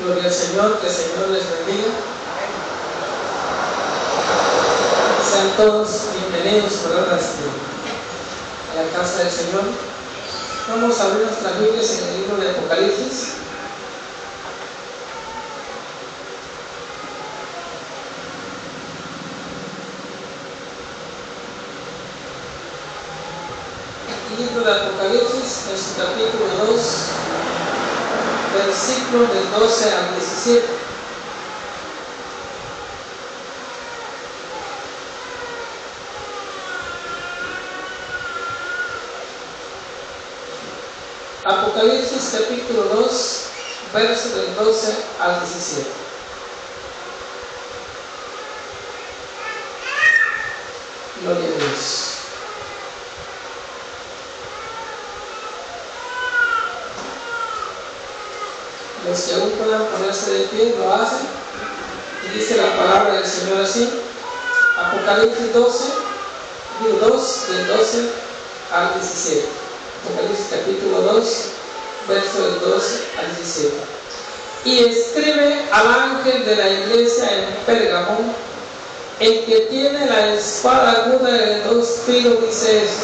Gloria al Señor, que el Señor les bendiga. Sean todos bienvenidos por ahora a la casa del Señor. Vamos a abrir nuestras Biblias en el libro de Apocalipsis. El libro de Apocalipsis, en su capítulo 2, versículos del 12 al 17. Apocalipsis capítulo 2, versos del 12 al 17. Gloria a Dios. Los que aún puedan ponerse de pie lo hacen, y dice la palabra del Señor así. Apocalipsis 2, del 12 al 17. Apocalipsis capítulo 2, verso del 12 al 17. Y escribe al ángel de la iglesia en Pérgamo, el que tiene la espada aguda de 2 filos, dice esto: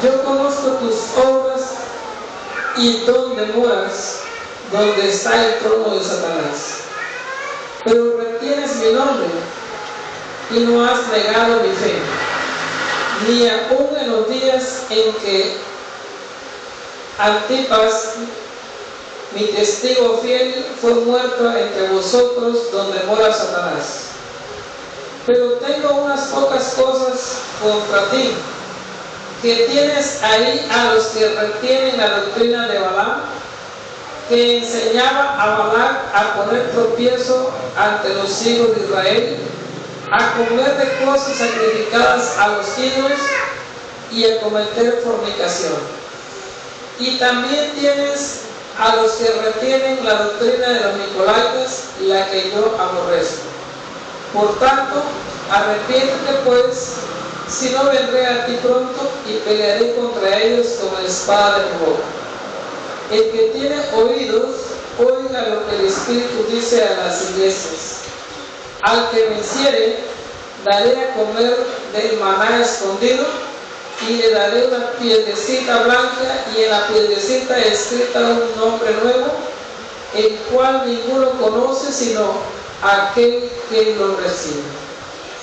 yo conozco tus obras y dónde moras, donde está el trono de Satanás, pero retienes mi nombre y no has negado mi fe, ni aun en los días en que Antipas, mi testigo fiel, fue muerto entre vosotros, donde mora Satanás. Pero tengo unas pocas cosas contra ti, que tienes ahí a los que retienen la doctrina de Balaam, que enseñaba a Balac a poner tropiezo ante los hijos de Israel, a comer de cosas sacrificadas a los ídolos y a cometer fornicación. Y también tienes a los que retienen la doctrina de los Nicolaitas, la que yo aborrezco. Por tanto, arrepiéntete pues, si no vendré a ti pronto y pelearé contra ellos con la espada de mi boca. El que tiene oídos, oiga lo que el Espíritu dice a las iglesias. Al que venciere, daré a comer del maná escondido, y le daré una piedrecita blanca, y en la piedrecita escrita un nombre nuevo, el cual ninguno conoce sino aquel que lo recibe.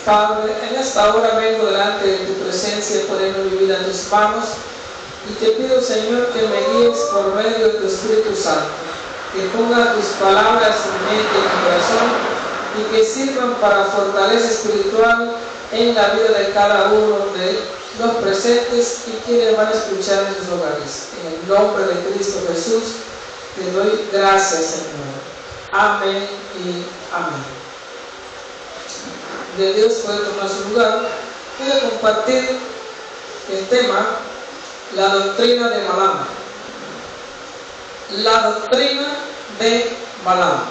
Padre, en esta hora vengo delante de tu presencia, poniendo mi vida en tus manos, y te pido, Señor, que me guíes por medio de tu Espíritu Santo, que ponga tus palabras en mi mente y en mi corazón, y que sirvan para fortaleza espiritual en la vida de cada uno de los presentes y quienes van a escuchar en sus hogares. En el nombre de Cristo Jesús, te doy gracias, Señor. Amén y amén. De Dios puede tomar su lugar. Voy a compartir el tema: la doctrina de Balaam. La doctrina de Balaam.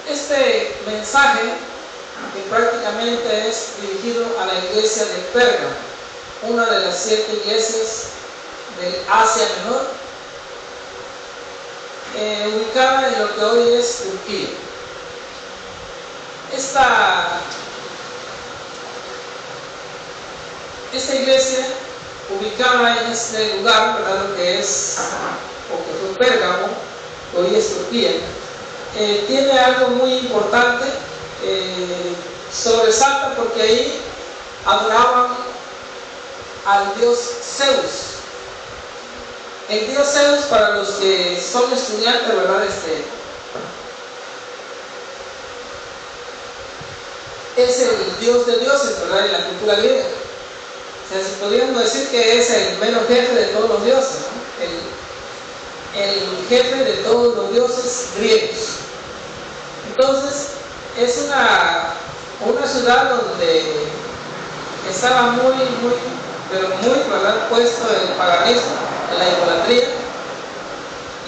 Este mensaje, que prácticamente es dirigido a la iglesia de Pérgamo, una de las 7 iglesias del Asia Menor, ubicada en lo que hoy es Turquía. Esta iglesia, ubicada en este lugar, ¿verdad?, lo que es, o que fue Pérgamo, hoy es Turquía, tiene algo muy importante. Sobresalta porque ahí adoraban al dios Zeus. El dios Zeus, para los que son estudiantes, ¿verdad?, es el dios de dioses, ¿verdad?, en la cultura griega. O sea, si podríamos decir que es el mero jefe de todos los dioses, ¿no? El jefe de todos los dioses griegos. Entonces, es una ciudad donde estaba muy, ¿verdad?, puesto el paganismo, la idolatría,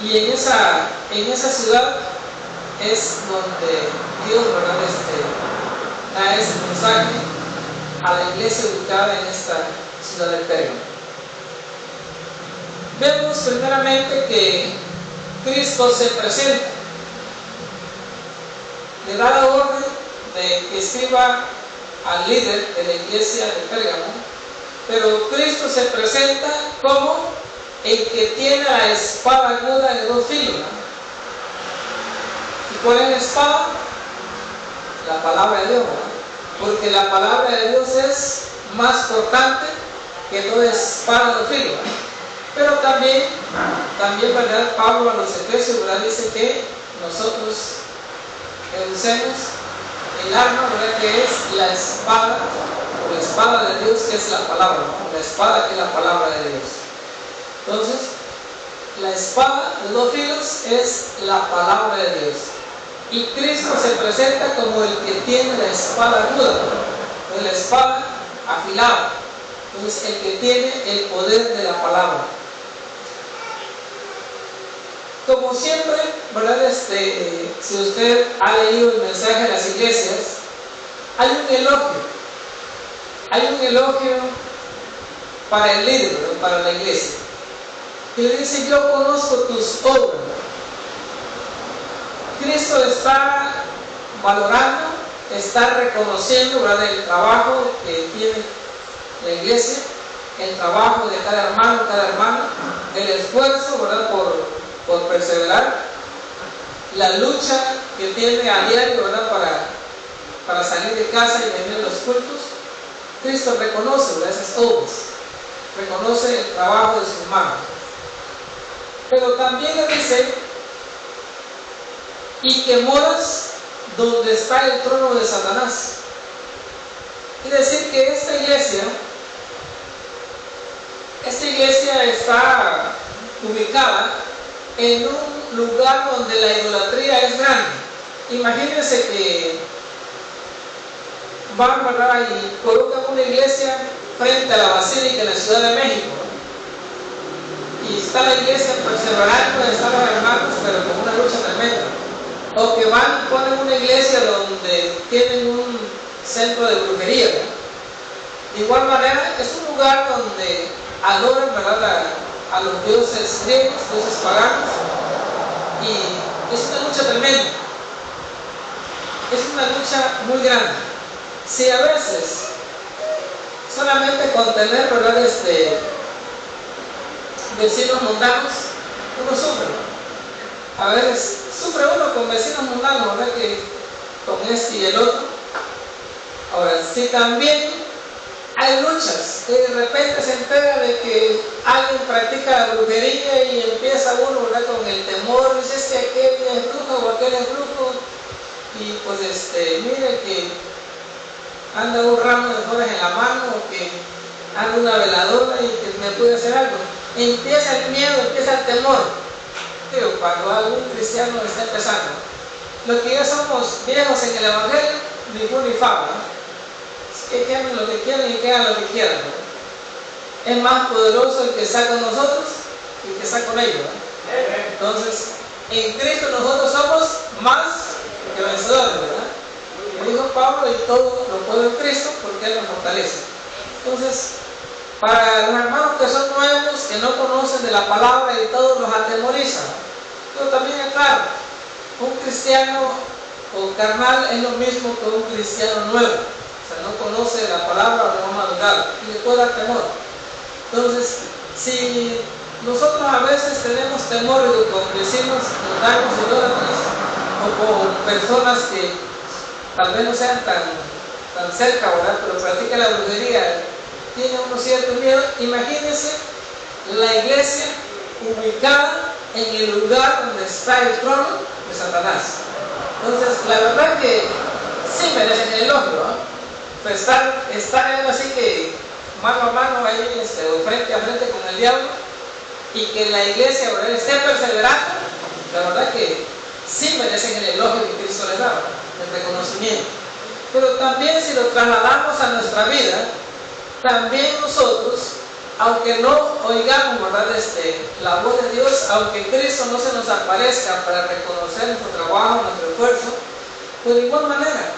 y en esa ciudad es donde Dios, ¿verdad?, da ese mensaje a la iglesia ubicada en esta ciudad de Pérgamo. Vemos primeramente que Cristo se presenta, le da la orden de que escriba al líder de la iglesia de Pérgamo, pero Cristo se presenta como el que tiene la espada aguda de dos filos, ¿no? ¿Y cuál es la espada? La palabra de Dios, ¿no? Porque la palabra de Dios es más cortante que toda espada de dos filos, ¿no? Pero también, ¿verdad? Pablo a los Efesios, ¿verdad? Dice que nosotros usemos el arma, ¿verdad? Que es la espada de Dios, que es la palabra, ¿no? La espada que es la palabra de Dios. Entonces, la espada de dos filos es la palabra de Dios. Y Cristo se presenta como el que tiene la espada aguda, ¿no? La espada afilada. Entonces, el que tiene el poder de la palabra. Como siempre, ¿verdad? Si usted ha leído el mensaje de las iglesias, hay un elogio. Hay un elogio para el líder, ¿verdad? Para la iglesia. Y le dice: yo conozco tus obras. Cristo está valorando, está reconociendo, ¿verdad? El trabajo que tiene la iglesia, el trabajo de cada hermano, el esfuerzo, ¿verdad? Por perseverar, la lucha que tiene a diario, ¿verdad? Para salir de casa y venir a los cultos. Cristo reconoce, ¿verdad? Esas obras, reconoce el trabajo de sus manos, pero también le dice: y que moras donde está el trono de Satanás. Es decir, que esta iglesia está ubicada en un lugar donde la idolatría es grande. Imagínense que van, ¿verdad? Y colocan una iglesia frente a la basílica en la Ciudad de México, y está la iglesia perseverando, están los hermanos, pero con una lucha tremenda. O que van y ponen una iglesia donde tienen un centro de brujería, ¿no? De igual manera, es un lugar donde adoran, ¿verdad? A los dioses griegos, dioses paganos, y es una lucha tremenda, es una lucha muy grande. Si a veces solamente con tener, ¿verdad? Vecinos mundanos, uno sufre, ¿no? A veces sufre uno con vecinos mundanos, ¿verdad? Que con este y el otro. Ahora, si también hay luchas, y de repente se entera de que alguien practica la brujería y empieza uno, ¿verdad? Con el temor, dice: es que aquel es brujo o aquel es brujo, y pues mire que anda un ramo de flores en la mano, o que anda una veladora y que me puede hacer algo. Empieza el miedo, empieza el temor. Pero cuando algún cristiano está empezando, los que ya somos viejos en el evangelio, ni fu ni fa, ¿no? Que quieran lo que quieran y que hagan lo que quieran, ¿no? Es más poderoso el que está con nosotros que el que está con ellos, ¿no? Entonces, en Cristo nosotros somos más que vencedores, ¿verdad? Como dijo Pablo: y todo lo puedo en Cristo, porque Él nos fortalece. Entonces, para los hermanos que son nuevos, que no conocen de la palabra y todo, los atemoriza. Pero también es claro, un cristiano o carnal es lo mismo que un cristiano nuevo. O sea, no conoce la palabra o no ha madurado y le puede dar temor. Entonces, si nosotros a veces tenemos temor con vecinos mundanos y idólatras, o con personas que tal vez no sean tan cerca, ¿verdad? Pero practican la brujería, tiene uno cierto miedo. Imagínense la iglesia ubicada en el lugar donde está el trono de Satanás. Entonces, la verdad que sí merecen el elogio, ¿no? Pues estar así que mano a mano ahí, o frente a frente con el diablo, y que la iglesia, ¿verdad?, esté perseverando, la verdad que sí merecen el elogio que Cristo les da, el reconocimiento. Pero también, si lo trasladamos a nuestra vida, también nosotros, aunque no oigamos, ¿verdad?, la voz de Dios, aunque Cristo no se nos aparezca para reconocer nuestro trabajo, nuestro esfuerzo, pues de igual manera,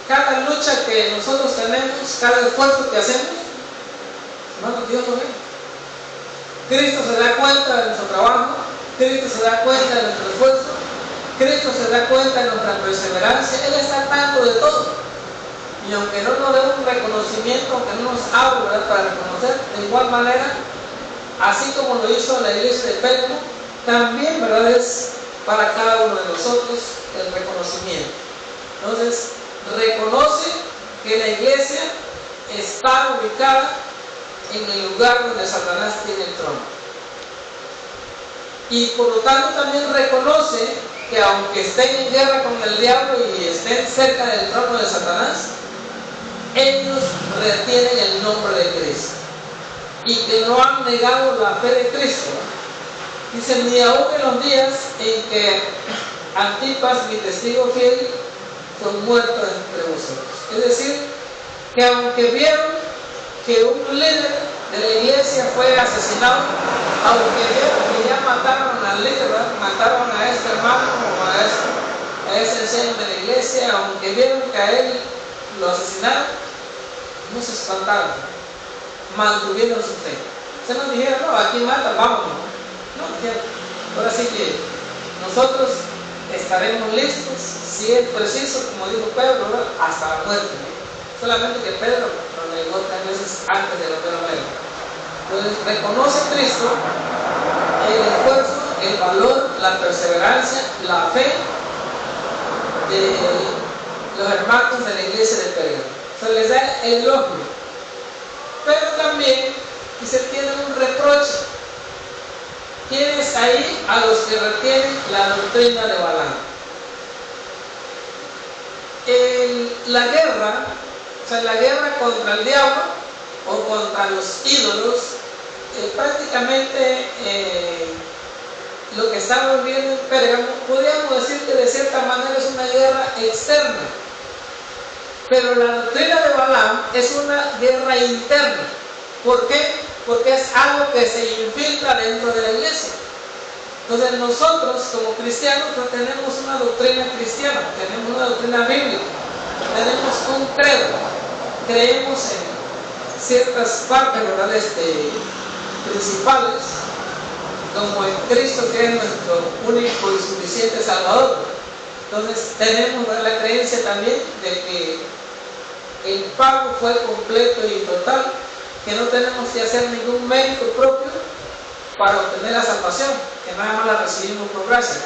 cada lucha que nosotros tenemos, cada esfuerzo que hacemos, hermano, Dios lo ve. Cristo se da cuenta de nuestro trabajo, Cristo se da cuenta de nuestro esfuerzo, Cristo se da cuenta de nuestra perseverancia, Él está al tanto de todo. Y aunque no nos dé un reconocimiento, aunque no nos hable, ¿verdad?, para reconocer, de igual manera, así como lo hizo la iglesia de Pérgamo, también, ¿verdad?, es para cada uno de nosotros el reconocimiento. Entonces, reconoce que la iglesia está ubicada en el lugar donde Satanás tiene el trono. Y por lo tanto también reconoce que aunque estén en guerra con el diablo y estén cerca del trono de Satanás, ellos retienen el nombre de Cristo y que no han negado la fe de Cristo. Dice, ni aún en los días en que Antipas, mi testigo fiel, fue muerto entre vosotros. Es decir, que aunque vieron que un líder de la iglesia fue asesinado, aunque vieron que ya mataron al líder, ¿verdad?, mataron a este hermano o a ese anciano de la iglesia, aunque vieron que a él lo asesinaron, no se espantaron, mantuvieron su fe. Se nos dijeron, no, aquí matan, vámonos. No, dijeron, ahora sí que nosotros estaremos listos, si es preciso, como dijo Pedro, ¿verdad?, hasta la muerte, ¿no? Solamente que Pedro lo negó 3 veces antes de la muerte. Entonces reconoce Cristo el esfuerzo, el valor, la perseverancia, la fe de los hermanos de la iglesia de Pérgamo. Se les da el elogio, pero también dice, tienen un reproche. ¿Quiénes ahí? A los que retienen la doctrina de Balaam. La guerra, o sea, la guerra contra el diablo o contra los ídolos, prácticamente lo que estamos viendo en Pérgamo, podríamos decir que de cierta manera es una guerra externa, pero la doctrina de Balaam es una guerra interna. ¿Por qué? Porque es algo que se infiltra dentro de la iglesia. Entonces nosotros como cristianos no tenemos una doctrina cristiana, tenemos una doctrina bíblica, tenemos un credo, creemos en ciertas partes, ¿verdad?, principales, como en Cristo, que es nuestro único y suficiente Salvador. Entonces tenemos, ¿verdad?, la creencia también de que el pago fue completo y total, que no tenemos que hacer ningún mérito propio para obtener la salvación, que nada más la recibimos por gracia.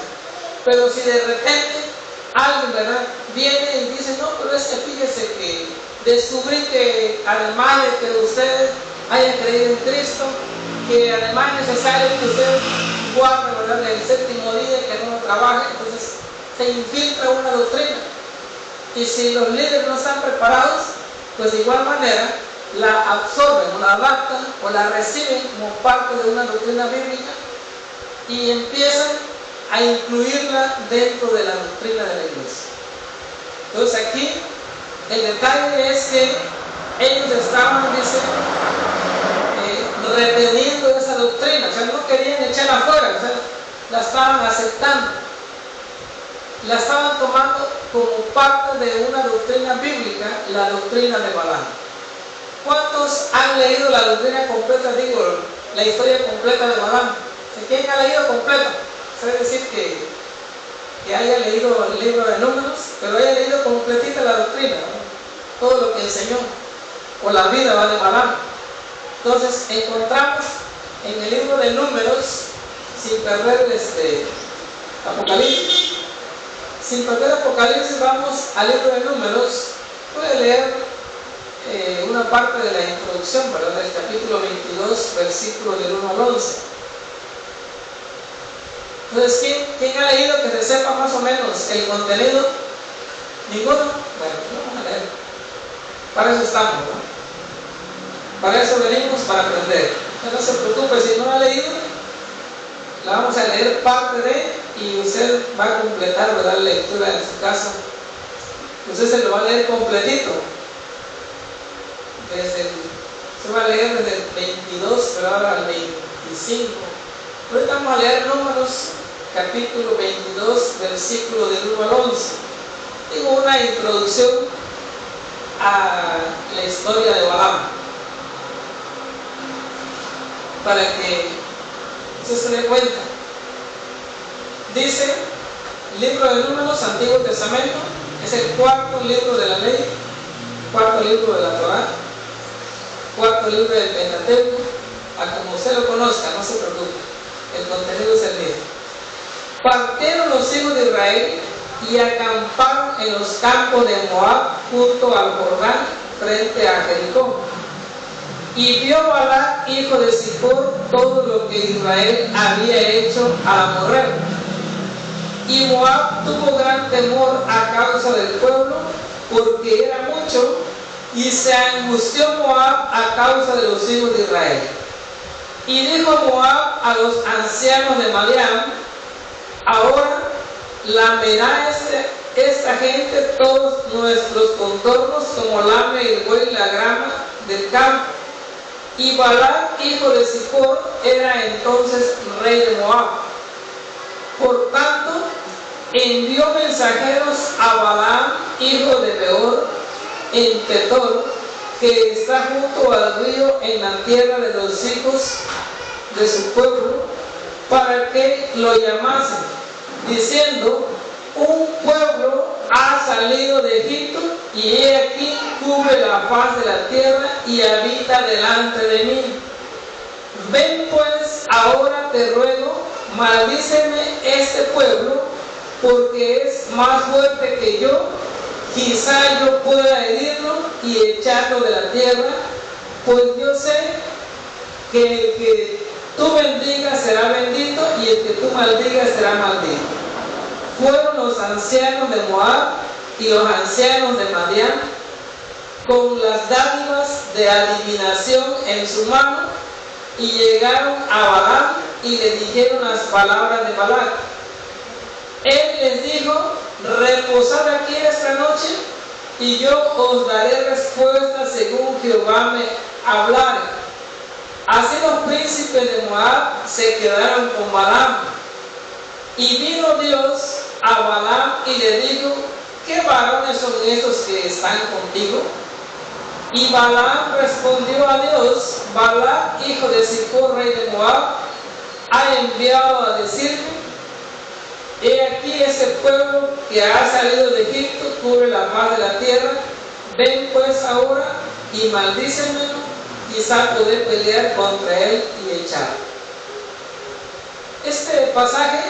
Pero si de repente alguien, ¿verdad?, viene y dice, no, pero es que fíjese que descubrí que además de que ustedes hayan creído en Cristo, que además es necesario que ustedes guarden, ¿verdad?, el 7º día, que no lo trabajen, entonces se infiltra una doctrina. Y si los líderes no están preparados, pues de igual manera la absorben o la adaptan o la reciben como parte de una doctrina bíblica y empiezan a incluirla dentro de la doctrina de la iglesia. Entonces aquí el detalle es que ellos estaban, dice, reteniendo esa doctrina, o sea, no querían echarla afuera, o sea, la estaban aceptando, la estaban tomando como parte de una doctrina bíblica, la doctrina de Balaam. ¿Cuántos han leído la doctrina completa, digo, la historia completa de Balaam? ¿Quién ha leído completa? Es decir, que haya leído el libro de Números, pero haya leído completita la doctrina, ¿no?, todo lo que enseñó, o la vida va de Balaam. Entonces encontramos en el libro de Números, sin perder Apocalipsis, vamos al libro de Números. Puede leer una parte de la introducción, ¿verdad?, del capítulo 22, versículo del 1 al 11. Entonces, ¿quién ha leído que se sepa más o menos el contenido? ¿Ninguno? Bueno, vamos a leer. Para eso estamos, ¿no? Para eso venimos, para aprender. No se preocupe, si no ha leído, la vamos a leer parte de, y usted va a completar, ¿verdad?, la lectura en su casa. Usted se lo va a leer completito. Se va a leer desde el 22, pero ahora al 25. Ahorita vamos a leer Números, capítulo 22, versículo del 1 al 11. Tengo una introducción a la historia de Balaam, para que usted se dé cuenta. Dice, libro de Números, Antiguo Testamento, es el cuarto libro de la ley, cuarto libro de la Torá, cuarto libro del Pentateuco, a como usted lo conozca, no se preocupe, el contenido es el mismo. Partieron los hijos de Israel y acamparon en los campos de Moab junto al Jordán frente a Jericó. Y vio Balac, hijo de Zippor, todo lo que Israel había hecho al amorreo. Y Moab tuvo gran temor a causa del pueblo, porque era mucho, y se angustió Moab a causa de los hijos de Israel. Y dijo Moab a los ancianos de Madián: ahora lamerá esta gente todos nuestros contornos como lame el buey la grama del campo. Y Balac, hijo de Zippor, era entonces rey de Moab. Por tanto, envió mensajeros a Balaam, hijo de Beor, en Petor, que está junto al río en la tierra de los hijos de su pueblo, para que lo llamasen, diciendo: un pueblo ha salido de Egipto, y he aquí cubre la faz de la tierra y habita delante de mí. Ven pues, ahora te ruego, maldíceme este pueblo, porque es más fuerte que yo. Quizá yo pueda herirlo y echarlo de la tierra, pues yo sé que el que tú bendigas será bendito y el que tú maldigas será maldito. Fueron los ancianos de Moab y los ancianos de Madián con las dádivas de adivinación en su mano, y llegaron a Balaam y le dijeron las palabras de Balac. Él les dijo: reposad aquí esta noche, y yo os daré respuesta según Jehová me hablare. Así los príncipes de Moab se quedaron con Balaam. Y vino Dios a Balaam y le dijo: ¿qué varones son estos que están contigo? Y Balaam respondió a Dios: Balac, hijo de Zippor, rey de Moab, ha enviado a decirme: he aquí ese pueblo que ha salido de Egipto cubre la faz de la tierra. Ven pues ahora y maldícemelo, quizá podré pelear contra él y echarlo. Este pasaje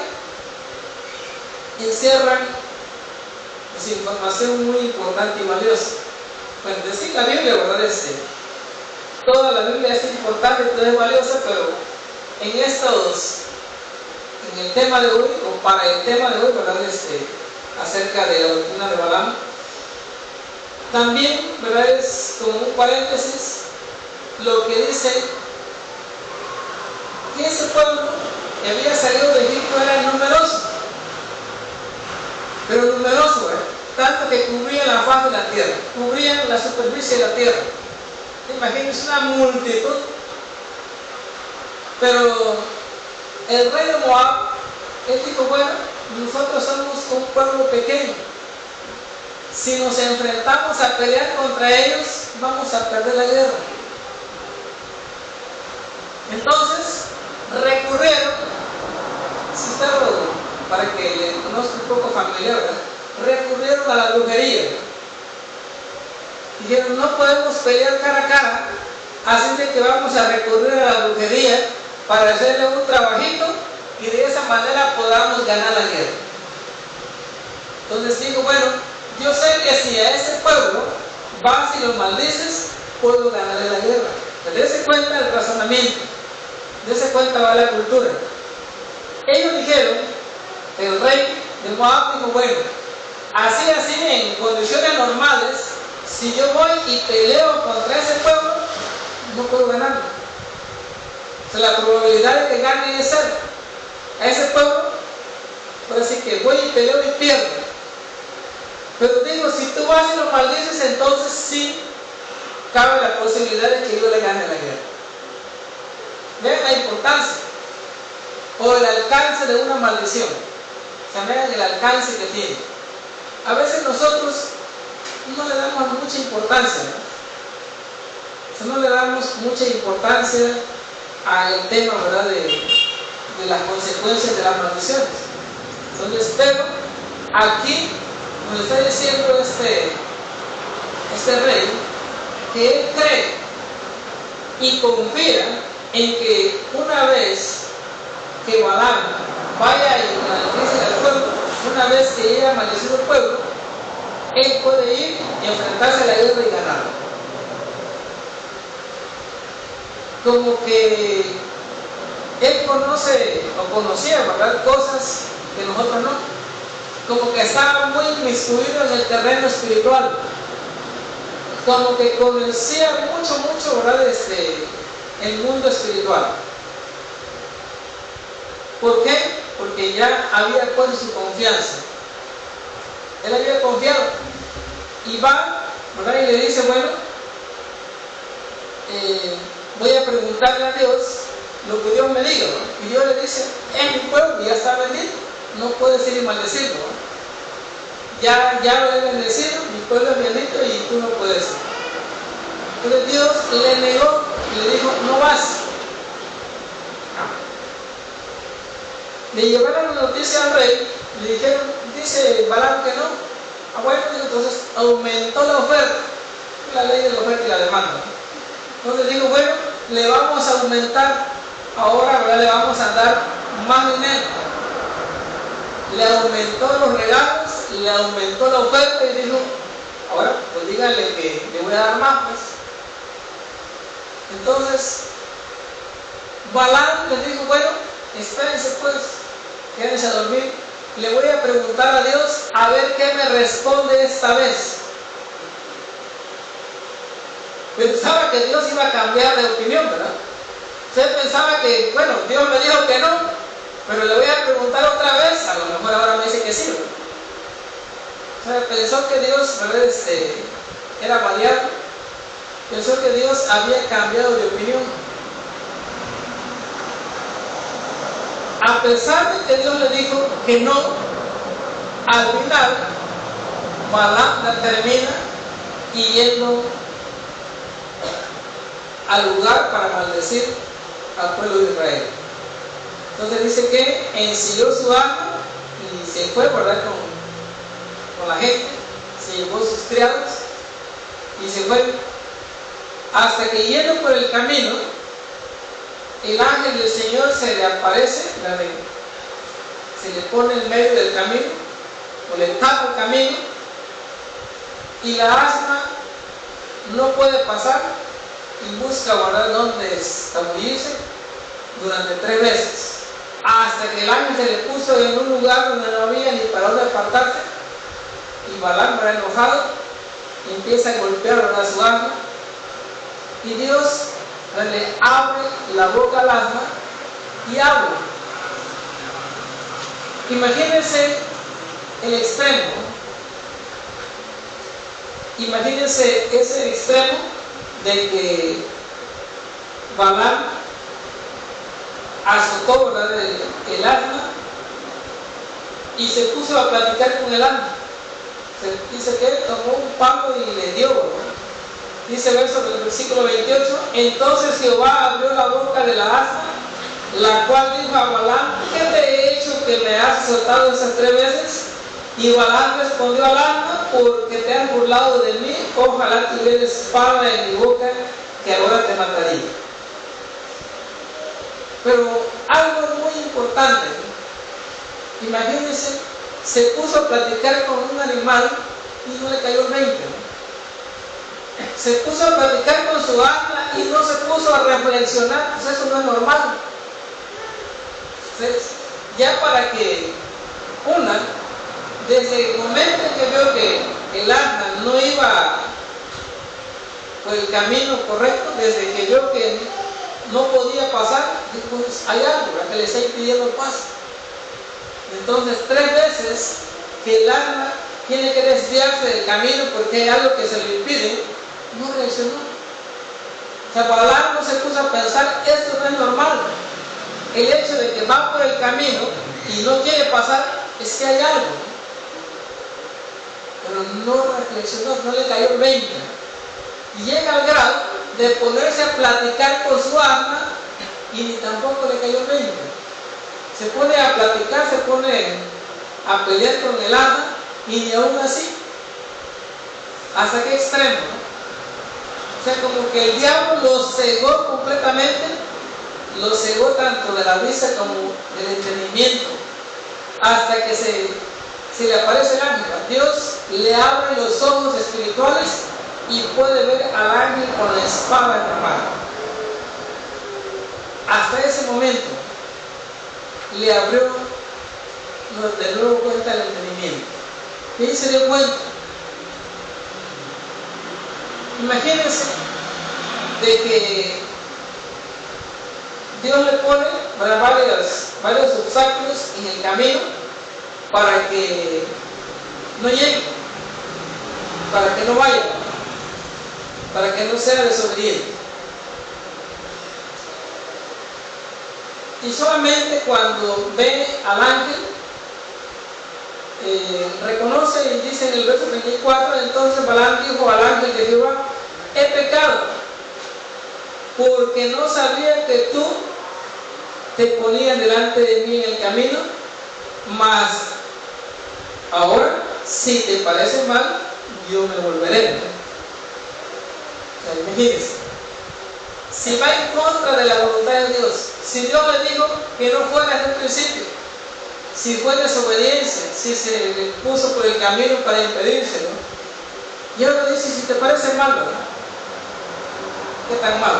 encierra información muy importante y valiosa. Bueno, decir la Biblia, ¿verdad? Toda la Biblia es importante, toda es valiosa, pero en el tema de hoy, o para el tema de hoy, ¿verdad? Acerca de la doctrina de Balaam, también, ¿verdad? Es como un paréntesis lo que dice que ese pueblo que había salido de Egipto era numeroso, pero numeroso, tanto que cubrían la faz de la tierra, cubrían la superficie de la tierra. Imagínense una multitud. Pero el rey de Moab, él dijo: bueno, nosotros somos un pueblo pequeño, si nos enfrentamos a pelear contra ellos, vamos a perder la guerra. Entonces recurrieron, si usted para que le conozca un poco familiar, ¿verdad? Recurrieron a la brujería. Dijeron: no podemos pelear cara a cara, así de que vamos a recurrir a la brujería para hacerle un trabajito y de esa manera podamos ganar la guerra. Entonces digo: bueno, yo sé que si a ese pueblo vas y lo maldices, puedo ganarle la guerra. Dese cuenta el razonamiento, dese cuenta va la cultura. Ellos dijeron, el rey de Moab dijo: bueno, así en condiciones normales, si yo voy y peleo contra ese pueblo, no puedo ganarlo. O sea, la probabilidad de que gane es cero. A ese pueblo, por así que voy y peleo y pierdo. Pero digo, si tú vas y lo maldices, entonces sí cabe la posibilidad de que yo le gane la guerra. Vean la importancia o el alcance de una maldición. O sea, vean el alcance que tiene. A veces nosotros no le damos mucha importancia, ¿no? O sea, no le damos mucha importancia al tema, ¿verdad?, de las consecuencias de las maldiciones. Entonces, pero aquí nos está diciendo este rey que él cree y confía en que una vez que Balaam vaya y maldice al pueblo, una vez que llegue a maldecir al pueblo, él puede ir y enfrentarse a la guerra y ganar. Como que él conoce o conocía, ¿verdad?, cosas que nosotros no. Como que estaba muy inmiscuido en el terreno espiritual. Como que conocía mucho, ¿verdad?, el mundo espiritual. ¿Por qué? Porque ya había puesto su confianza. Él había confiado. Y va, ¿verdad?, y le dice, bueno, voy a preguntarle a Dios lo que Dios me diga, ¿no? Y Dios le dice, es mi pueblo, ya está bendito, no puedes ir y maldecirlo, ¿no? Ya lo he bendecido, mi pueblo es bendito y tú no puedes ir. Entonces Dios le negó y le dijo, no vas. Le llevaron la noticia al rey, le dijeron, dice Balaam que no. Ah, bueno, entonces aumentó la oferta, la ley de la oferta y la demanda. Entonces digo, bueno, le vamos a aumentar, ahora, ¿verdad?, le vamos a dar más dinero. Le aumentó los regalos, le aumentó la oferta y dijo, ahora, pues díganle que le voy a dar más, pues. Entonces, Balaam les dijo, bueno, espérense pues, quédense a dormir, le voy a preguntar a Dios a ver qué me responde esta vez. Pensaba que Dios iba a cambiar de opinión, ¿verdad? Usted pensaba que, bueno, Dios me dijo que no, pero le voy a preguntar otra vez, a lo mejor ahora me dice que sí, ¿verdad? O sea, pensó que Dios, ¿verdad?, era variado, pensó que Dios había cambiado de opinión. A pesar de que Dios le dijo que no, al final, Balaam termina yendo al lugar para maldecir al pueblo de Israel. Entonces dice que ensilló su arma y se fue, ¿verdad?, con la gente, se llevó sus criados y se fue, hasta que yendo por el camino, el ángel del Señor se le aparece, se le pone en medio del camino, o le tapa el camino, y la asna no puede pasar y busca, ¿verdad?, dónde escabullirse durante 3 veces, hasta que el ángel se le puso en un lugar donde no había ni para dónde apartarse, y Balaam, ¿verdad?, enojado, empieza a golpear, ¿verdad?, su arma, y Dios le abre la boca al asna y habla. Imagínense el extremo. Imagínense ese extremo de que Balaam azotó, ¿verdad?, el asna y se puso a platicar con el asna. Dice que tomó un palo y le dio, ¿verdad? Dice el versículo 28, entonces Jehová abrió la boca de la asna, la cual dijo a Balaam, ¿qué te he hecho que me has azotado esas 3 veces? Y Balaam respondió al asna, porque te has burlado de mí, ojalá tuviera espada en mi boca, que ahora te mataría. Pero algo muy importante, imagínense, se puso a platicar con un animal y no le cayó el 20, ¿no? Se puso a platicar con su asna y no se puso a reflexionar, pues eso no es normal. Entonces, ya para que desde el momento en que vio que el asna no iba por el camino correcto, desde que vio que no podía pasar, dijo, pues hay algo, ¿verdad?, que le está impidiendo paso. Entonces 3 veces que el asna tiene que desviarse del camino porque hay algo que se le impide, no reaccionó. O sea, Balaam no se puso a pensar, esto no es normal. El hecho de que va por el camino y no quiere pasar es que hay algo. Pero no reflexionó, no le cayó el 20. Y llega al grado de ponerse a platicar con su asna y ni tampoco le cayó el 20. Se pone a platicar, se pone a pelear con el arma, y ni aún así. ¿Hasta qué extremo? ¿No? O sea, como que el diablo lo cegó completamente, lo cegó tanto de la vista como del entendimiento, hasta que se le aparece el ángel. Dios le abre los ojos espirituales y puede ver al ángel con la espada en la mano. Hasta ese momento le abrió de nuevo cuenta el entendimiento. Y ahí se dio cuenta. Imagínense de que Dios le pone varios obstáculos en el camino para que no llegue, para que no vaya, para que no sea desobediente. Y solamente cuando ve al ángel, reconoce y dice en el verso 34, entonces Balaam dijo al ángel de Jehová: he pecado, porque no sabía que tú te ponías delante de mí en el camino, mas ahora, si te parece mal, yo me volveré. O sea, imagínense, si va en contra de la voluntad de Dios, si Dios le dijo que no fuera desde el principio, si fue desobediencia, si se le puso por el camino para impedírselo, y ahora dice: si te parece mal, ¿verdad? ¿Qué tan malo?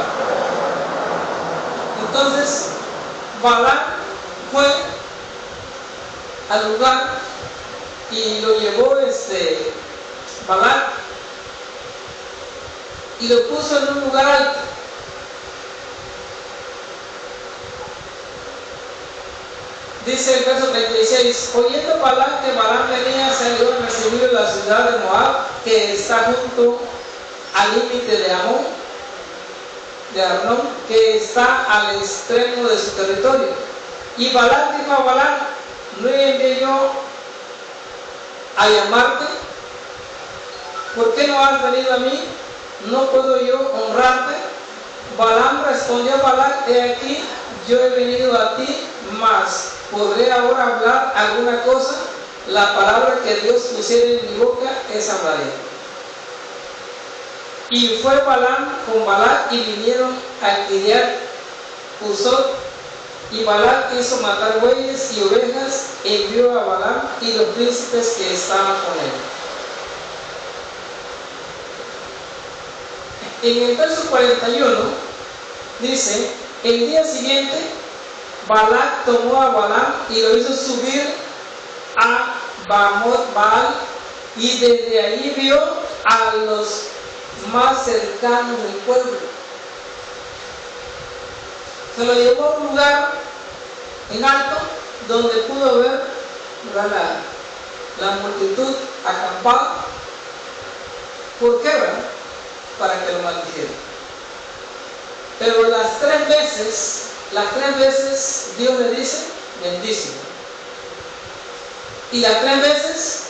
Entonces Balaam fue al lugar y lo llevó Balaam y lo puso en un lugar alto. Dice el verso 36: oyendo Balaam que Balaam venía, salió a recibir la ciudad de Moab, que está junto al límite de Arnón, que está al extremo de su territorio. Y Balaam dijo a Balaam: ¿no envié yo a llamarte? ¿Por qué no has venido a mí? ¿No puedo yo honrarte? Balaam respondió a Balac: he aquí, yo he venido a ti, mas ¿podré ahora hablar alguna cosa? La palabra que Dios pusiera en mi boca, esa hablaré. Y fue Balaam con Balac y vinieron a Kiriat Huzot, y Balac hizo matar bueyes y ovejas, e envió a Balaam y los príncipes que estaban con él. En el verso 41 dice: el día siguiente Balac tomó a Balaam y lo hizo subir a Bamot Baal, y desde allí vio a los más cercanos del pueblo. Se lo llevó a un lugar en alto donde pudo ver la multitud acampada. ¿Por qué? ¿Verdad? Para que lo maldijera. Pero las tres veces Dios le dice: bendícelo. Y las 3 veces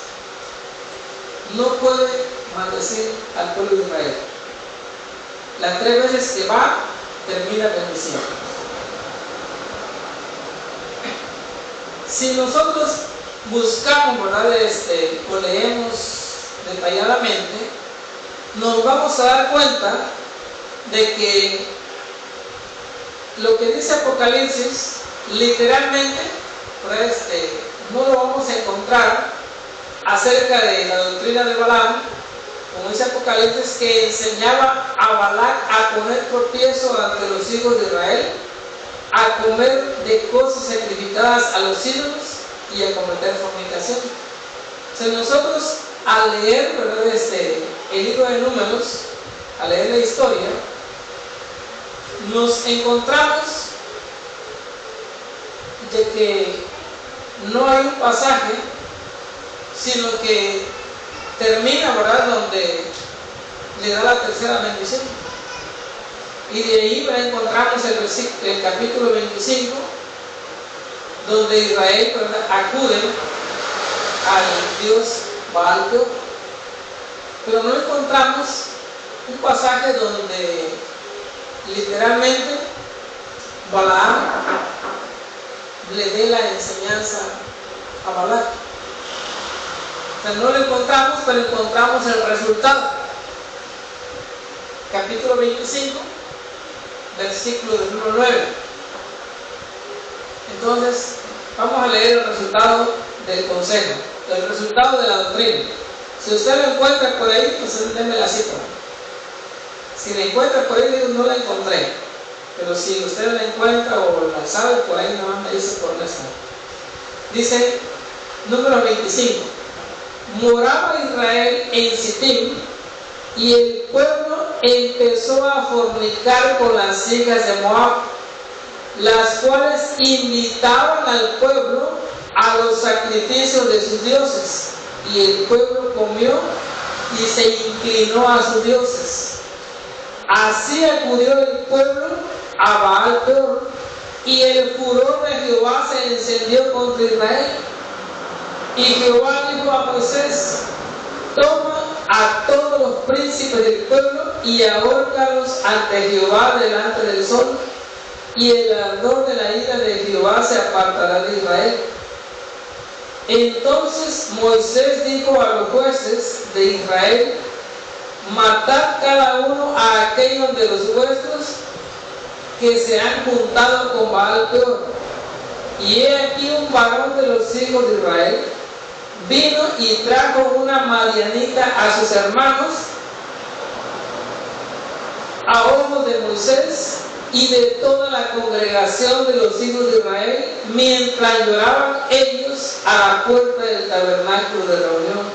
no puede maldecir al pueblo de Israel. Las 3 veces que va, termina bendiciendo. Si nosotros buscamos, ¿verdad? O leemos detalladamente, nos vamos a dar cuenta de que lo que dice Apocalipsis, literalmente, no lo vamos a encontrar acerca de la doctrina de Balaam, como dice Apocalipsis, que enseñaba a Balac a poner tropiezo ante los hijos de Israel, a comer de cosas sacrificadas a los ídolos y a cometer fornicación. O sea, nosotros al leer, ¿verdad? El libro de Números, al leer la historia, nos encontramos de que no hay un pasaje, sino que termina, ¿verdad?, donde le da la tercera bendición. Y de ahí encontramos el capítulo 25, donde Israel, ¿verdad?, acude al Dios Baal. Pero no encontramos un pasaje donde literalmente Balaam le dé la enseñanza a Balac. sea, no lo encontramos, pero encontramos el resultado. Capítulo 25, versículo del 1 al 9. Entonces, vamos a leer el resultado del consejo, el resultado de la doctrina. Si usted lo encuentra por ahí, pues déme la cita. Si la encuentra por ahí, no la encontré. Pero si usted la encuentra o la sabe por ahí, nada más me dice por dónde está. Dice, número 25. Moraba Israel en Sittim, y el pueblo empezó a fornicar con las hijas de Moab, las cuales invitaban al pueblo a los sacrificios de sus dioses, y el pueblo comió y se inclinó a sus dioses. Así acudió el pueblo a Baal Peor, y el furor de Jehová se encendió contra Israel. Y Jehová dijo a Moisés: toma a todos los príncipes del pueblo y ahórcalos ante Jehová delante del sol, y el ardor de la ira de Jehová se apartará de Israel. Entonces Moisés dijo a los jueces de Israel: matad cada uno a aquellos de los vuestros que se han juntado con Baal Peor. Y he aquí un varón de los hijos de Israel vino y trajo una madianita a sus hermanos a ojos de Moisés y de toda la congregación de los hijos de Israel, mientras lloraban ellos a la puerta del tabernáculo de reunión.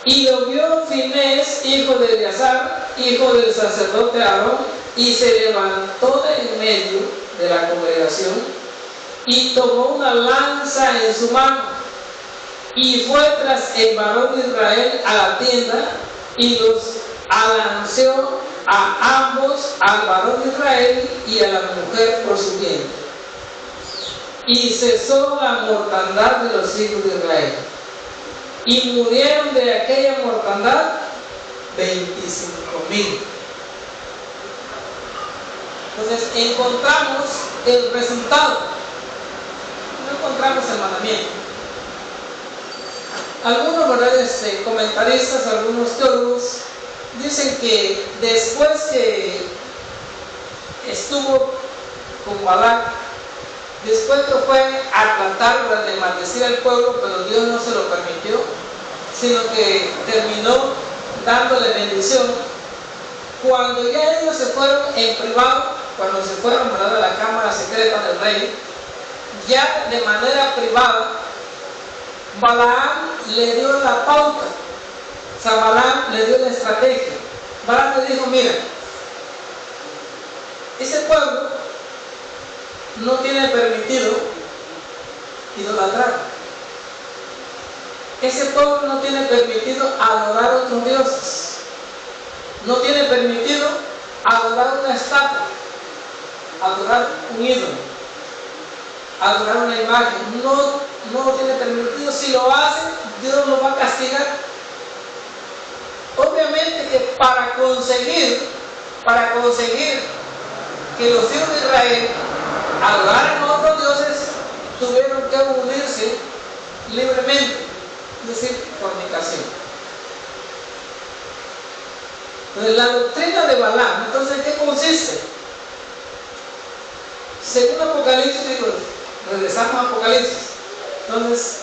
Y lo vio Finés, hijo de Eleazar, hijo del sacerdote Aarón, y se levantó de en medio de la congregación y tomó una lanza en su mano y fue tras el varón de Israel a la tienda y los alanceó a ambos, al varón de Israel y a la mujer por su vientre. Y cesó la mortandad de los hijos de Israel, y murieron de aquella mortandad 25,000. Entonces encontramos el resultado, no encontramos el mandamiento. Algunos comentaristas, algunos teólogos dicen que después que estuvo con Balac, después que fue a tratar de maldecir al pueblo, pero Dios no se lo permitió, sino que terminó dándole bendición. Cuando ya ellos se fueron en privado, cuando se fueron a la cámara secreta del rey, ya de manera privada, Balaam le dio la pauta, o sea, Balaam le dio la estrategia. Balaam le dijo: mira, ese pueblo no tiene permitido idolatrar. Ese pueblo no tiene permitido adorar a otros dioses. No tiene permitido adorar una estatua, adorar un ídolo, adorar una imagen. No lo tiene permitido. Si lo hace, Dios lo va a castigar. Obviamente que para conseguir que los hijos de Israel adoraran a otros dioses, tuvieron que unirse libremente, es decir, fornicación. Entonces, la doctrina de Balaam, entonces, ¿en qué consiste? Según Apocalipsis, regresamos a Apocalipsis. Entonces,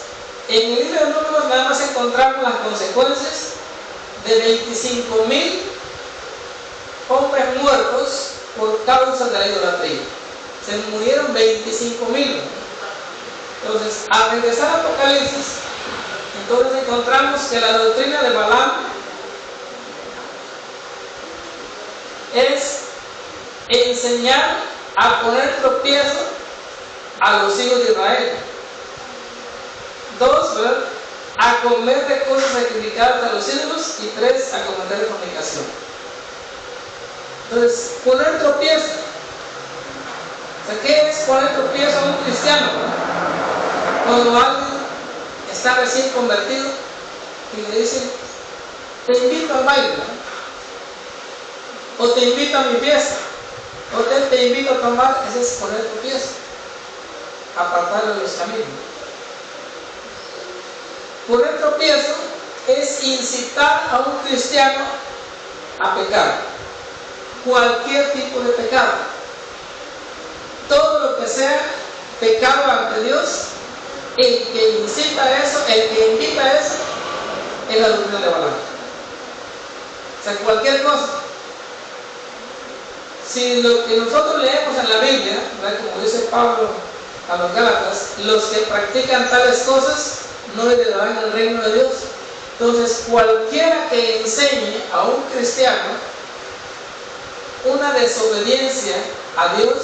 en el libro de Números nada más encontramos las consecuencias de 25,000 hombres muertos por causa de la idolatría. Se murieron 25,000. Entonces, al regresar a Apocalipsis, entonces encontramos que la doctrina de Balaam es enseñar a poner tropiezo a los hijos de Israel. 2, ¿verdad?, a comer de cosas sacrificadas a los ídolos, y 3, a cometer fornicación. Entonces, poner tropiezo. O sea, ¿qué es poner tropiezo a un cristiano? Cuando alguien está recién convertido y le dicen: te invito al baile, ¿no?, o te invito a mi fiesta, o te invito a tomar. Ese es poner tropiezo, apartarlo de los caminos. Por el tropiezo es incitar a un cristiano a pecar. Cualquier tipo de pecado. Todo lo que sea pecado ante Dios, el que incita a eso, el que invita a eso, es la doctrina de Balaam. O sea, cualquier cosa. Si lo que nosotros leemos en la Biblia, ¿verdad?, como dice Pablo a los Gálatas, los que practican tales cosas no heredarán el reino de Dios. Entonces, cualquiera que enseñe a un cristiano una desobediencia a Dios,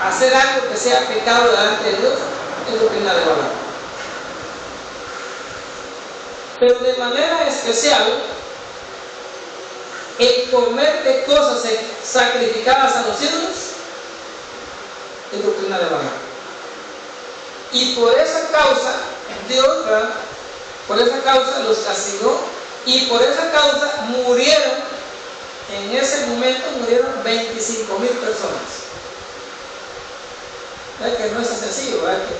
hacer algo que sea pecado delante de Dios, es doctrina de Balaam. Pero de manera especial, el comer de cosas sacrificadas a los ídolos es doctrina de Balaam. Y por esa causa, Dios, ¿verdad?, por esa causa los castigó, y por esa causa murieron, en ese momento murieron 25,000 personas. ¿Verdad que no es sencillo? ¿Verdad que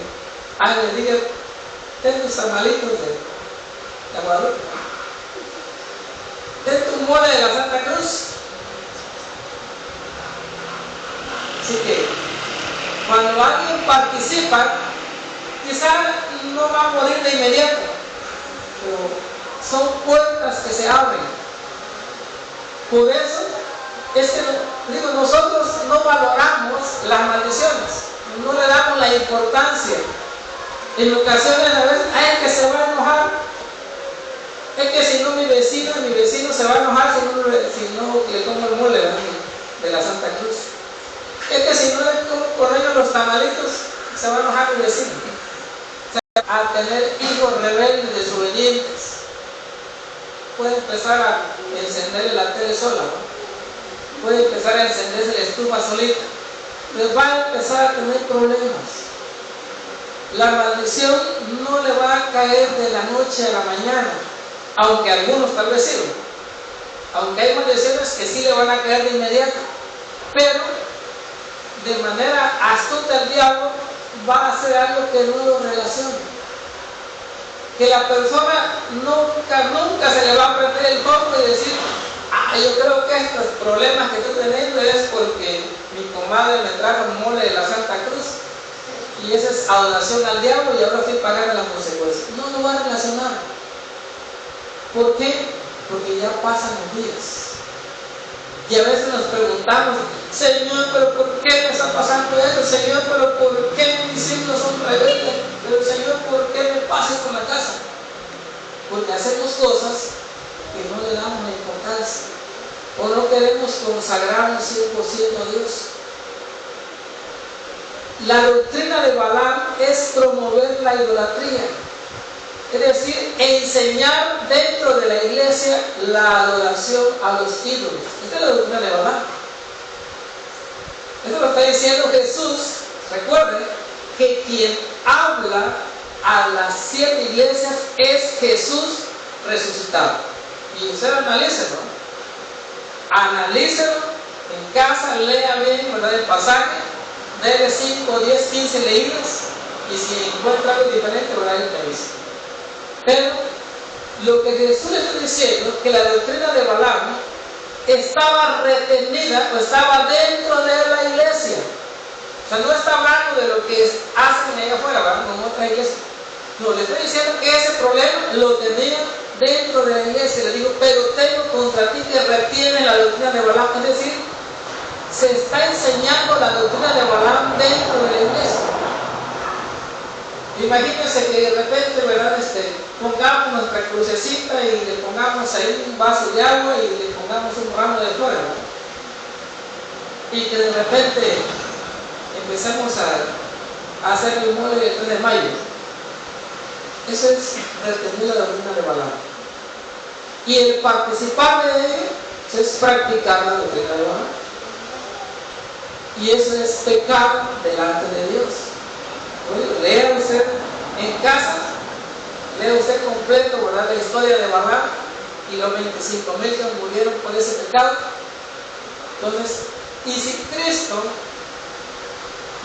alguien diga, ten tus tamalitos de Guadalupe, ten tu mole de la Santa Cruz? Así que cuando alguien participa, quizá no va a morir de inmediato, pero son puertas que se abren. Por eso es que digo, nosotros no valoramos las maldiciones, no le damos la importancia. En ocasiones a veces, es que se va a enojar, es que si no mi vecino se va a enojar si no le como el mole de la Santa Cruz, es que si no le como por ellos los tamalitos, se va a enojar mi vecino. O sea, a tener hijos rebeldes, desobedientes, puede empezar a encenderle la tele sola, ¿no? Puede empezar a encenderse la estufa solita, les va a empezar a tener problemas. La maldición no le va a caer de la noche a la mañana, aunque algunos tal vez sí, aunque hay maldiciones que sí le van a caer de inmediato, pero de manera astuta el diablo va a hacer algo que no lo relacione, que la persona nunca se le va a prender el foco y decir, yo creo que estos problemas que estoy teniendo es porque mi comadre me trajo un mole de la Santa Cruz y esa es adoración al diablo y ahora estoy pagando las consecuencias. No lo va a relacionar. ¿Por qué? Porque ya pasan los días. Y a veces nos preguntamos, Señor, pero ¿por qué me está pasando esto? Señor, pero ¿por qué mis hijos son rebeldes? Pero Señor, ¿por qué me pasa por la casa? Porque hacemos cosas que no le damos la importancia, o no queremos consagrarnos 100% a Dios. La doctrina de Balaam es promover la idolatría, es decir, enseñar dentro de la iglesia la adoración a los ídolos. Esta es la doctrina de Balaam. Esto lo está diciendo Jesús. Recuerden que quien habla a las 7 iglesias es Jesús resucitado. Y usted analícelo. Analícelo en casa, lea bien, ¿verdad?, el pasaje, déle 5, 10, 15 leídas, y si encuentra algo diferente, ¿verdad?, él te dice. Pero lo que Jesús está diciendo es que la doctrina de Balaam estaba retenida o estaba dentro de la iglesia. O sea, no está hablando de lo que hacen allá afuera, ¿verdad?, como otra iglesia. No, le estoy diciendo que ese problema lo tenía dentro de la iglesia. Le digo, pero tengo contra ti que retiene la doctrina de Balaam. Es decir, se está enseñando la doctrina de Balaam dentro de la iglesia. Imagínense que de repente, ¿verdad?, pongamos nuestra crucecita y le pongamos ahí un vaso de agua y le pongamos un ramo de flores, ¿verdad? Y que de repente empecemos a hacer el mole del 3 de mayo. Eso es retener la doctrina de Balaam. Y el participar de ello es practicar la doctrina de Balaam. Y eso es pecado delante de Dios. Oye, lea usted en casa, lea usted completo, ¿verdad?, la historia de Balaam y los 25,000 que murieron por ese pecado. Entonces, y si Cristo,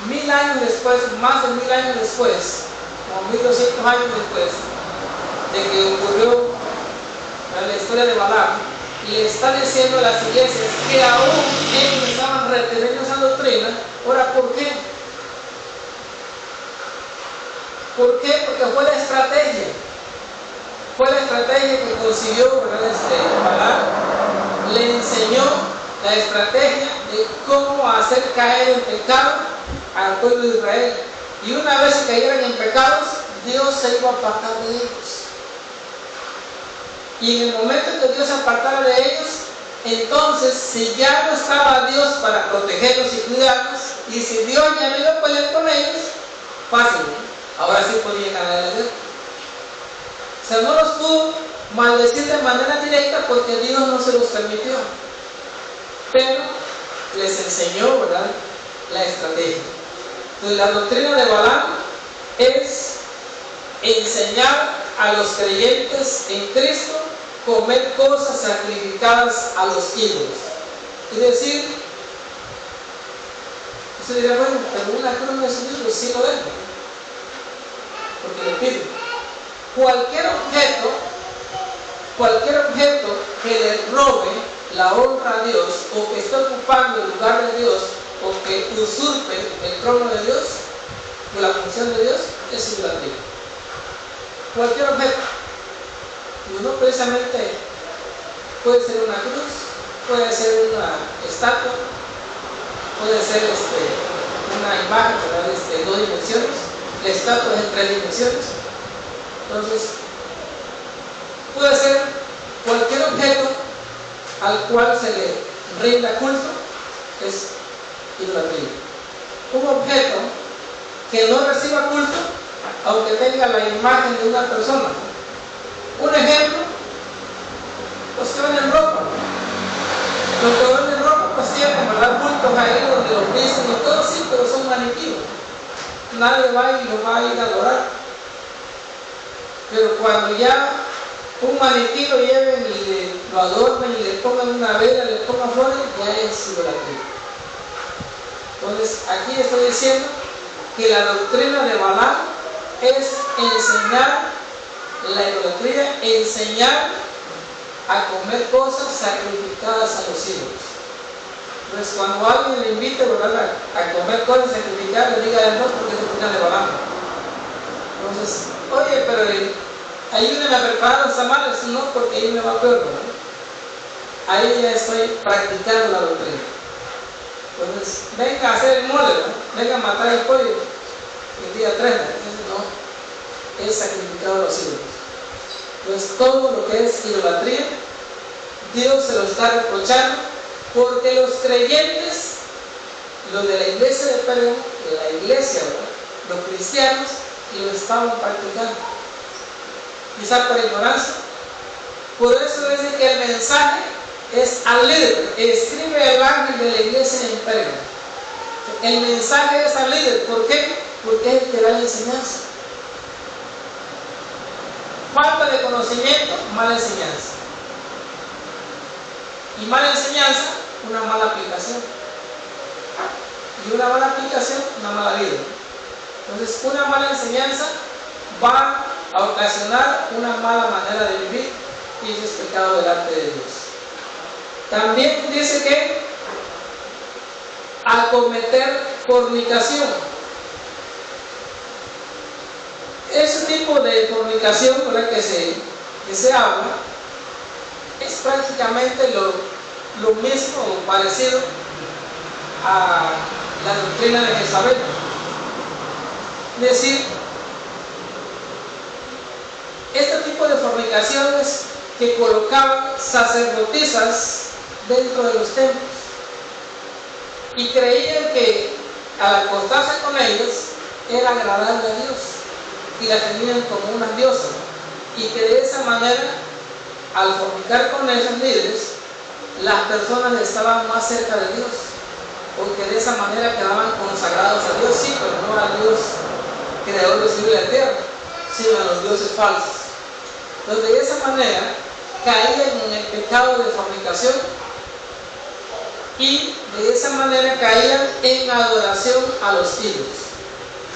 1000 años después, más de 1000 años después, como 1200 años después, de que ocurrió en la historia de Balaam, le está diciendo a las iglesias que aún ellos estaban reteniendo esa doctrina. Ahora, ¿por qué? ¿Por qué? Porque fue la estrategia. Fue la estrategia que consiguió, ¿verdad? Balaam le enseñó la estrategia de cómo hacer caer en pecado al pueblo de Israel. Y una vez que cayeran en pecados, Dios se iba a apartar de ellos. Y en el momento en que Dios se apartara de ellos, entonces, si ya no estaba Dios para protegerlos y cuidarlos, y si Dios ya no iba a pelear con ellos, fácil, ¿no? Ahora sí podía ganar la guerra. O sea, no los pudo maldecir de manera directa porque Dios no se los permitió. Pero les enseñó, ¿verdad?, la estrategia. Entonces, la doctrina de Balaam es enseñar a los creyentes en Cristo comer cosas sacrificadas a los ídolos. Es decir, usted dirá, bueno, pero una cruz no es un ídolo, sí lo es, porque le pide. Cualquier objeto que le robe la honra a Dios, o que esté ocupando el lugar de Dios, o que usurpe el trono de Dios, o la función de Dios, es idolatría. Cualquier objeto. Y no precisamente puede ser una cruz, puede ser una estatua, puede ser una imagen, ¿verdad?, de 2 dimensiones. La estatua es en 3 dimensiones. Entonces, puede ser cualquier objeto al cual se le rinda culto, es idolatría. Un objeto que no reciba culto, aunque tenga la imagen de una persona. Un ejemplo, los que venden ropa. Los que venden ropa pues tienen, ¿verdad?, cultos ahí donde los dicen y todo, sí, pero son maniquíes. Nadie va y lo va a ir a adorar. Pero cuando ya un maniquí lo lleven y lo adornen y le pongan una vela, le pongan flores, ya es idolatría. Entonces, aquí estoy diciendo que la doctrina de Balaam es enseñar la idolatría, enseñar a comer cosas sacrificadas a los ídolos. Entonces, cuando alguien le invite, ¿verdad?, a comer cosas sacrificadas, le diga no, porque es doctrina de Balaam. Entonces, oye, pero ayúdenme a preparar los tamales, no, porque ahí me va peor, ¿verdad? Ahí ya estoy practicando la doctrina. Entonces, venga a hacer el mole, ¿no? Venga a matar el pollo el día 30. Entonces, no, es sacrificado a los ídolos. Entonces, todo lo que es idolatría, Dios se lo está reprochando, porque los creyentes, los de la iglesia de Pérgamo, de la iglesia, ¿verdad?, los cristianos, lo estaban practicando. Quizá por ignorancia. Por eso dice que el mensaje es al líder. Escribe el ángel de la iglesia en Pérgamo. El mensaje es al líder. ¿Por qué? Porque es el que da la enseñanza. Falta de conocimiento, mala enseñanza. Y mala enseñanza, una mala aplicación. Y una mala aplicación, una mala vida. Entonces, una mala enseñanza va a ocasionar una mala manera de vivir, y eso es pecado delante de Dios. También dice que a cometer fornicación. Ese tipo de fornicación con la que se habla es prácticamente lo mismo o parecido a la doctrina de Jezabel. Es decir, este tipo de fornicaciones que colocaban sacerdotisas dentro de los templos y creían que al acostarse con ellos era agradable a Dios y la tenían como unas diosas, y que de esa manera, al fornicar con esos líderes, las personas estaban más cerca de Dios, porque de esa manera quedaban consagrados a Dios, sí, pero no al Dios creador del cielo y la tierra, sino a los dioses falsos. Entonces, de esa manera caían en el pecado de fornicación, y de esa manera caían en adoración a los ídolos.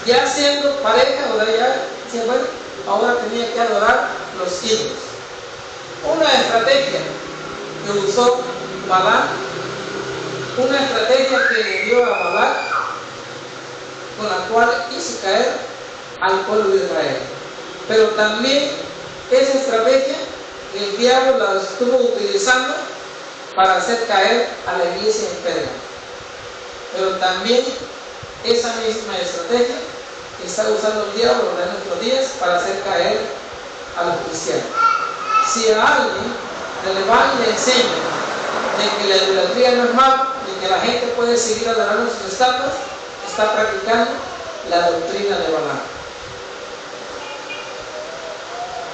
Ya siendo pareja, o ya, bueno, ahora tenía que adorar los ídolos. Una estrategia que usó Balac, una estrategia que le dio a Balac, con la cual hizo caer al pueblo de Israel. Pero también esa estrategia el diablo la estuvo utilizando para hacer caer a la iglesia en Pérgamo. Pero también esa misma estrategia está usando el diablo en nuestros días para hacer caer a los cristianos. Si a alguien le van y le enseña de que la idolatría no es malo, de que la gente puede seguir adorando sus estatuas, está practicando la doctrina de Balac.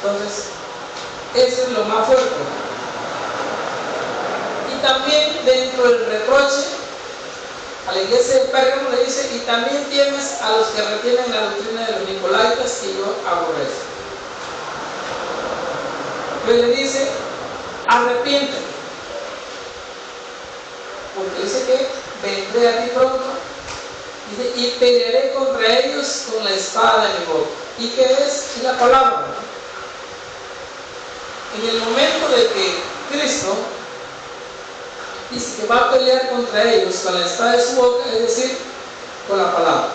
Entonces, eso es lo más fuerte. Y también dentro del reproche a la iglesia de Pérgamo le dice: y también tienes a los que retienen la doctrina de los nicolaitas, que yo aborrezco. Entonces le dice: arrepiéntete, porque dice que vendré a ti pronto, dice, y pelearé contra ellos con la espada de mi boca. ¿Y qué es la palabra? En el momento de que Cristo dice que va a pelear contra ellos con la espada de su boca, es decir, con la palabra.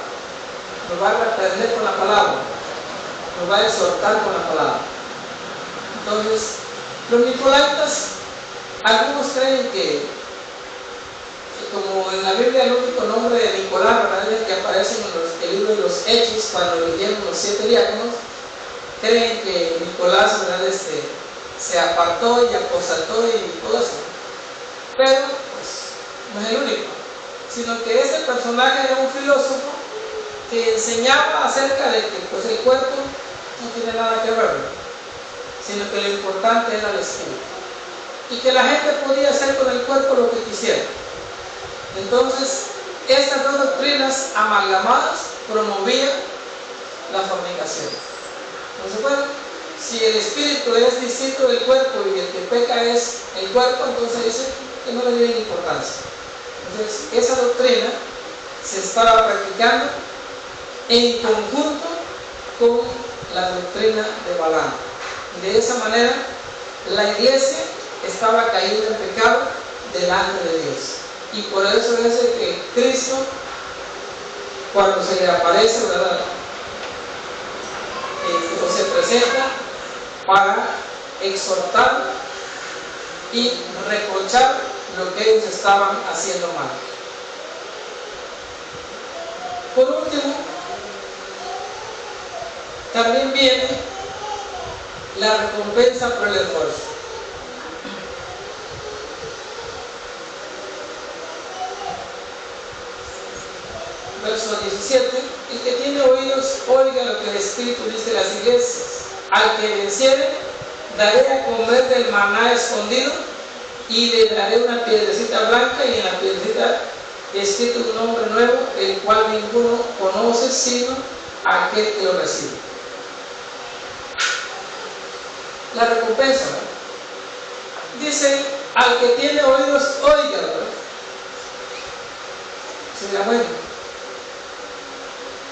Nos va a reprender con la palabra, nos va a exhortar con la palabra. Entonces, los nicolaitas, algunos creen que, como en la Biblia el único nombre de Nicolás, ¿verdad?, es el que aparece en el libro de los Hechos, cuando eligieron los 7 diáconos, creen que Nicolás, ¿verdad?, se apartó y apostató y todo eso. Pero, pues, no es el único, sino que este personaje era un filósofo que enseñaba acerca de que, pues, el cuerpo no tiene nada que ver, sino que lo importante era el espíritu, y que la gente podía hacer con el cuerpo lo que quisiera. Entonces, estas dos doctrinas amalgamadas promovían la fornicación. Entonces, bueno, si el espíritu es distinto del cuerpo y el que peca es el cuerpo, entonces dice que no le dieron importancia. Entonces, esa doctrina se estaba practicando en conjunto con la doctrina de Balaam. De esa manera, la iglesia estaba cayendo en pecado delante de Dios. Y por eso es que Cristo, cuando se le aparece, ¿verdad?, o se presenta para exhortar y reprochar lo que ellos estaban haciendo mal. Por último, también viene la recompensa por el esfuerzo. Verso 17: el que tiene oídos, oiga lo que el Espíritu dice a las iglesias. Al que venciere, daré a comer del maná escondido, y le daré una piedrecita blanca, y en la piedrecita escrito un nombre nuevo, el cual ninguno conoce sino aquel que lo recibe. La recompensa, ¿no? Dice: al que tiene oídos, oiga, ¿no? Sería bueno.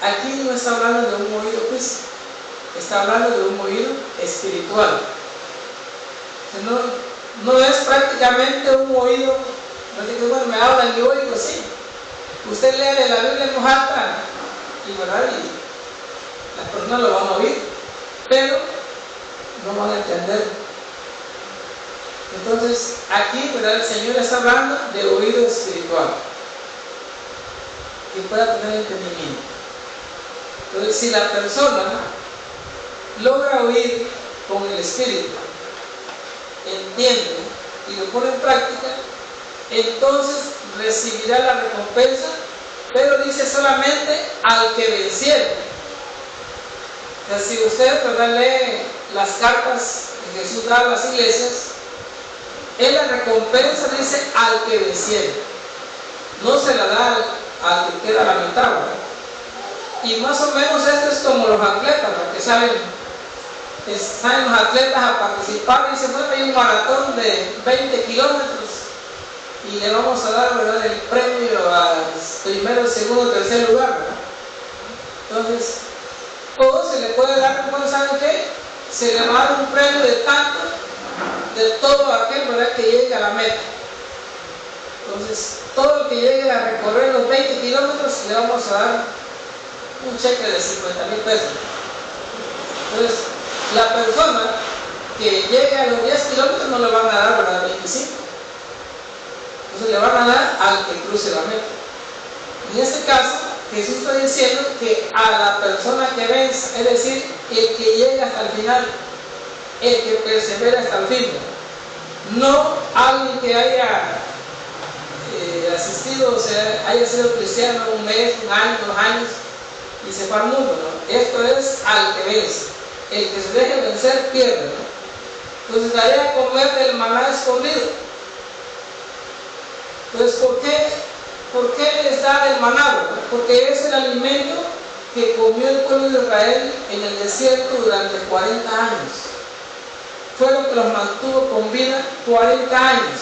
Aquí no está hablando de un oído físico, está hablando de un oído espiritual. No es prácticamente un oído, no digo, bueno, me hablan y oigo, sí. Usted lee la Biblia en voz alta y, ¿verdad?, y las personas lo van a oír, pero no van a entender. Entonces, aquí, ¿verdad?, el Señor está hablando de oído espiritual, que pueda tener entendimiento. Entonces, si la persona logra oír con el Espíritu, entiende y lo pone en práctica, entonces recibirá la recompensa, pero dice solamente al que venciere. O sea, si usted, ¿verdad?, lee las cartas que Jesús da a las iglesias, en la recompensa dice al que venciere, no se la da al que queda a la mitad, ¿verdad? Y más o menos esto es como los atletas, ¿no?, que salen los atletas a participar y dicen: bueno, hay un maratón de 20 kilómetros y le vamos a dar, ¿verdad?, el premio al primero, segundo, tercer lugar, ¿verdad? Entonces, O se le puede dar, bueno, ¿saben qué? Se le va a dar un premio de tanto de todo aquel, ¿verdad?, que llegue a la meta. Entonces, todo el que llegue a recorrer los 20 kilómetros le vamos a dar un cheque de 50,000 pesos. Entonces, la persona que llegue a los 10 kilómetros no le van a dar, ¿verdad?, 25. Entonces le van a dar al que cruce la meta. En este caso, Jesús está diciendo que a la persona que venza, es decir, el que llega hasta el final, el que persevera hasta el fin, no alguien que haya asistido, o sea, haya sido cristiano un mes, un año, 2 años y se fue al mundo, ¿no? Esto es al que vence. El que se deje vencer pierde, ¿no? Entonces daría a comer del maná escondido. Entonces, ¿por qué les da el maná? Porque es el alimento que comió el pueblo de Israel en el desierto durante 40 años. Fue lo que los mantuvo con vida 40 años.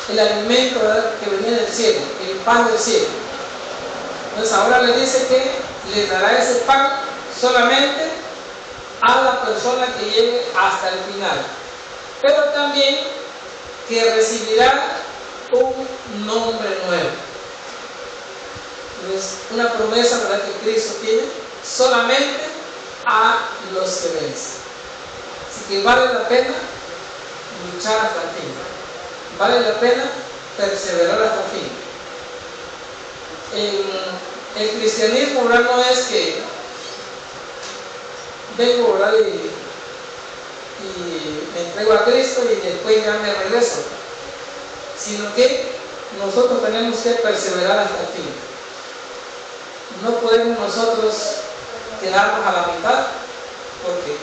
El alimento, ¿verdad?, que venía del cielo, el pan del cielo. Entonces ahora le dice que le dará ese pan solamente a la persona que llegue hasta el final. Pero también que recibirá un nombre nuevo. Es una promesa, ¿verdad?, que Cristo tiene solamente a los que vencen. Así que vale la pena luchar hasta el fin. Vale la pena perseverar hasta el fin. El cristianismo, ¿verdad?, no es que vengo, ¿verdad?, y me entrego a Cristo y después ya me regreso, sino que nosotros tenemos que perseverar hasta el fin. No podemos nosotros quedarnos a la mitad, porque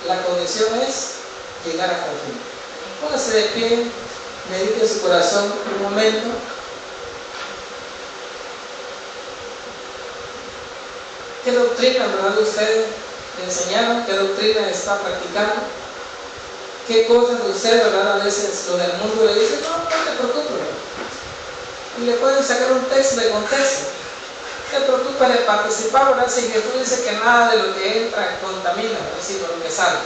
la condición es llegar hasta el fin. Póngase de pie, medite su corazón un momento. ¿Qué doctrina, verdad, usted le enseñaron? ¿Qué doctrina está practicando? ¿Qué cosas de usted, verdad, a veces los del mundo le dicen, no te preocupes? Y le pueden sacar un texto de contexto. No te preocupes de participar, ¿verdad? Si Jesús dice que nada de lo que entra contamina, sino lo que sale.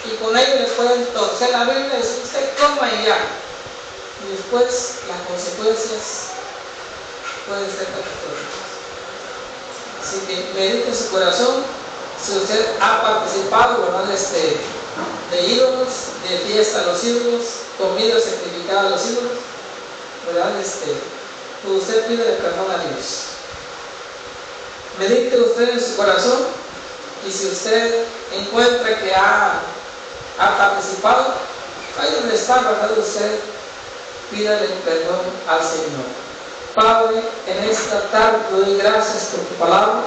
Y con ello les pueden torcer la Biblia y decir, usted coma y ya. Y después las consecuencias pueden ser catastróficas. Así que medite en su corazón. Si usted ha participado, ¿verdad?, de ídolos, de fiesta a los ídolos, comida sacrificada a los ídolos, ¿verdad? Pues usted pide perdón a Dios. Medite usted en su corazón, y si usted encuentra que ha participado, ahí donde está, ¿verdad?, usted pídale perdón al Señor. Padre, en esta tarde te doy gracias por tu palabra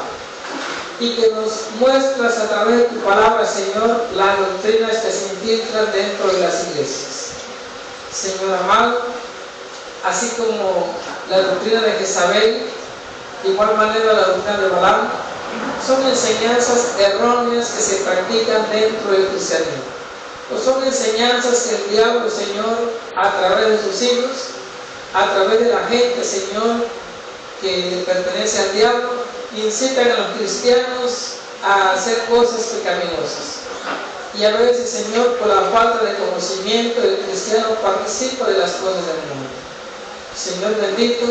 y que nos muestras a través de tu palabra, Señor, las doctrinas que se infiltran dentro de las iglesias. Señor amado, así como la doctrina de Jezabel, de igual manera la doctrina de Balaam, son enseñanzas erróneas que se practican dentro del cristianismo. O son enseñanzas que el diablo, Señor, a través de sus hijos, a través de la gente, Señor, que pertenece al diablo, incitan a los cristianos a hacer cosas pecaminosas. Y a veces, Señor, por la falta de conocimiento, el cristiano participa de las cosas del mundo. Señor bendito,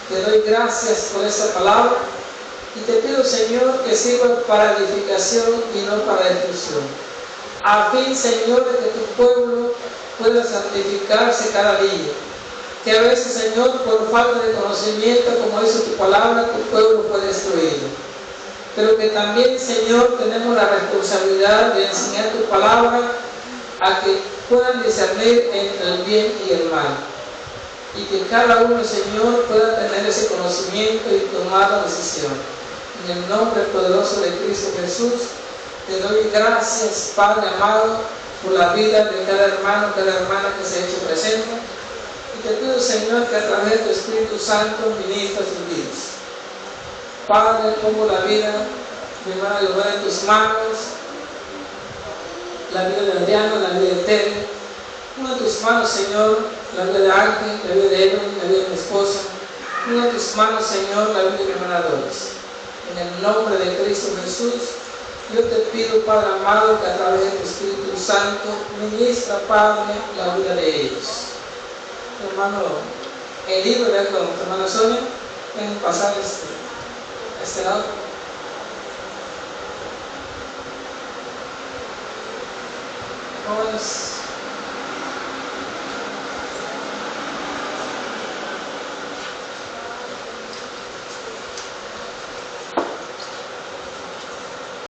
te doy gracias por esta palabra y te pido, Señor, que sirva para edificación y no para destrucción. A fin, Señor, de que tu pueblo pueda santificarse cada día. Que a veces, Señor, por falta de conocimiento, como dice tu palabra, tu pueblo puede destruirlo. Pero que también, Señor, tenemos la responsabilidad de enseñar tu palabra a que puedan discernir entre el bien y el mal. Y que cada uno, Señor, pueda tener ese conocimiento y tomar la decisión. En el nombre poderoso de Cristo Jesús, te doy gracias, Padre amado, por la vida de cada hermano, cada hermana que se ha hecho presente. Y te pido, Señor, que a través de tu Espíritu Santo ministras sus vidas. Padre, pongo la vida de mi hermana Leonora en tus manos, la vida de Adriano, la vida de Tere. Pongo en tus manos, Señor, la vida de Ángel, la vida de Evelyn, la vida de mi esposa. Pongo en tus manos, Señor, la vida de mi hermana Doris. En el nombre de Cristo Jesús, yo te pido, Padre amado, que a través de tu Espíritu Santo ministra, Padre, la vida de ellos. Hermano Eli, ¿verdad? Con tu hermana Sonia, pueden pasar a este lado. Jóvenes.